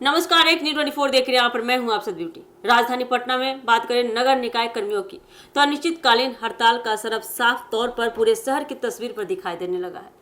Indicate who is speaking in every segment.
Speaker 1: नमस्कार, एक न्यूज 24 देख रहे हैं। यहाँ पर मैं हूं आप सब ब्यूटी। राजधानी पटना में बात करें नगर निकाय कर्मियों की, तो अनिश्चितकालीन हड़ताल का असर अब साफ तौर पर पूरे शहर की तस्वीर पर दिखाई देने लगा है।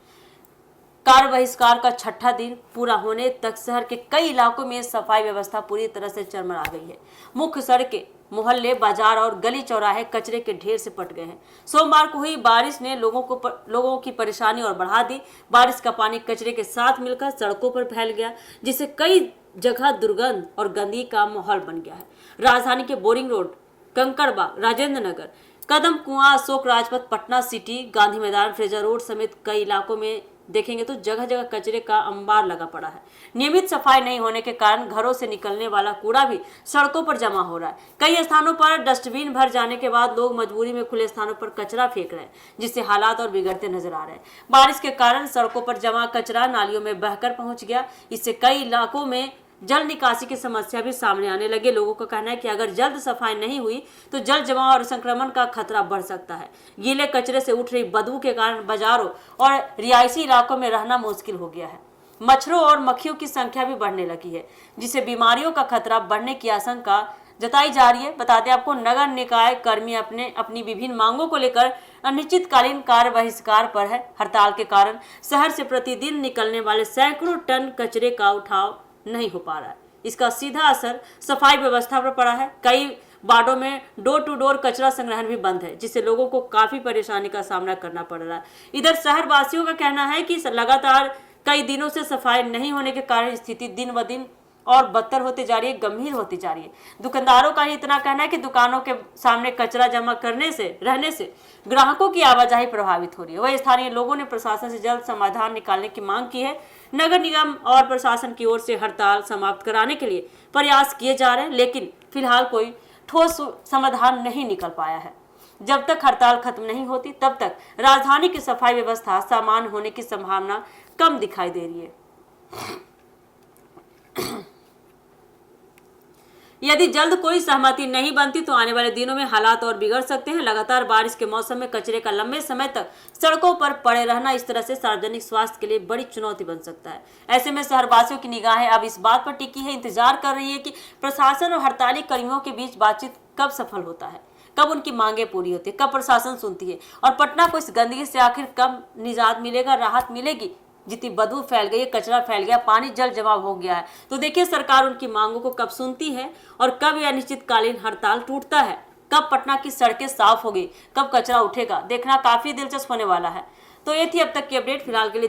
Speaker 1: कार बहिष्कार का छठा दिन पूरा होने तक शहर के कई इलाकों में सफाई व्यवस्था पूरी तरह से चरमरा गई है। मुख्य सड़कें, मोहल्ले, बाजार और गली चौराहे कचरे के ढेर से पट गए हैं। सोमवार को हुई बारिश ने लोगों की परेशानी और बढ़ा दी। बारिश का पानी कचरे के साथ मिलकर सड़कों पर फैल गया, जिससे कई जगह दुर्गंध और गंदगी का माहौल बन गया है। राजधानी के बोरिंग रोड, कंकड़बाग, राजेंद्र नगर, कदम कुआं, अशोक राजपथ, पटना सिटी, गांधी मैदान, फ्रेजर रोड समेत कई इलाकों में देखेंगे तो जगह जगह कचरे का अंबार लगा पड़ा है। नियमित सफाई नहीं होने के कारण घरों से निकलने वाला कूड़ा भी सड़कों पर जमा हो रहा है। कई स्थानों पर डस्टबिन भर जाने के बाद लोग मजबूरी में खुले स्थानों पर कचरा फेंक रहे हैं, जिससे हालात और बिगड़ते नजर आ रहे हैं। बारिश के कारण सड़कों पर जमा कचरा नालियों में बहकर पहुंच गया। इससे कई इलाकों में जल निकासी की समस्या भी सामने आने लगे। लोगों का कहना है कि अगर जल्द सफाई नहीं हुई तो जल जमाव और संक्रमण का खतरा बढ़ सकता है। गीले कचरे से उठ रही बदबू के कारण बाजारों और रिहायशी इलाकों में रहना मुश्किल हो गया है। मच्छरों और मक्खियों की संख्या भी बढ़ने लगी है, जिससे बीमारियों का खतरा बढ़ने की आशंका जताई जा रही है। बता दें आपको, नगर निकाय कर्मी अपनी विभिन्न मांगों को लेकर अनिश्चितकालीन कार्य बहिष्कार पर है। हड़ताल के कारण शहर से प्रतिदिन निकलने वाले सैकड़ों टन कचरे का उठाव नहीं हो पा रहा है। इसका सीधा असर सफाई व्यवस्था पर पड़ा है। कई वार्डों में डोर टू डोर कचरा संग्रहण भी बंद है, जिससे लोगों को काफी परेशानी का सामना करना पड़ रहा है। इधर शहर वासियों का कहना है कि लगातार कई दिनों से सफाई नहीं होने के कारण स्थिति दिन ब दिन और बदतर होती जा रही है, गंभीर होती जा रही है। दुकानदारों का ही इतना कहना है कि दुकानों के सामने कचरा जमा रहने से ग्राहकों की आवाजाही प्रभावित हो रही है। वही स्थानीय लोगों ने प्रशासन से जल्द समाधान निकालने की मांग की है। नगर निगम और प्रशासन की ओर से हड़ताल समाप्त कराने के लिए प्रयास किए जा रहे हैं, लेकिन फिलहाल कोई ठोस समाधान नहीं निकल पाया है। जब तक हड़ताल खत्म नहीं होती तब तक राजधानी की सफाई व्यवस्था सामान्य होने की संभावना कम दिखाई दे रही है। यदि जल्द कोई सहमति नहीं बनती तो आने वाले दिनों में हालात और बिगड़ सकते हैं। लगातार बारिश के मौसम में कचरे का लंबे समय तक सड़कों पर पड़े रहना इस तरह से सार्वजनिक स्वास्थ्य के लिए बड़ी चुनौती बन सकता है। ऐसे में शहरवासियों की निगाहें अब इस बात पर टिकी है, इंतजार कर रही है कि प्रशासन और हड़ताली कर्मियों के बीच बातचीत कब सफल होता है, कब उनकी मांगे पूरी होती है, कब प्रशासन सुनती है और पटना को इस गंदगी से आखिर कब निजात मिलेगा, राहत मिलेगी। जितनी बदबू फैल गई है, कचरा फैल गया, पानी जल जमाव हो गया है। तो देखिए सरकार उनकी मांगों को कब सुनती है और कब यह अनिश्चितकालीन हड़ताल टूटता है, कब पटना की सड़कें साफ होगी, कब कचरा उठेगा। देखना काफी दिलचस्प होने वाला है। तो ये थी अब तक की अपडेट। फिलहाल के लिए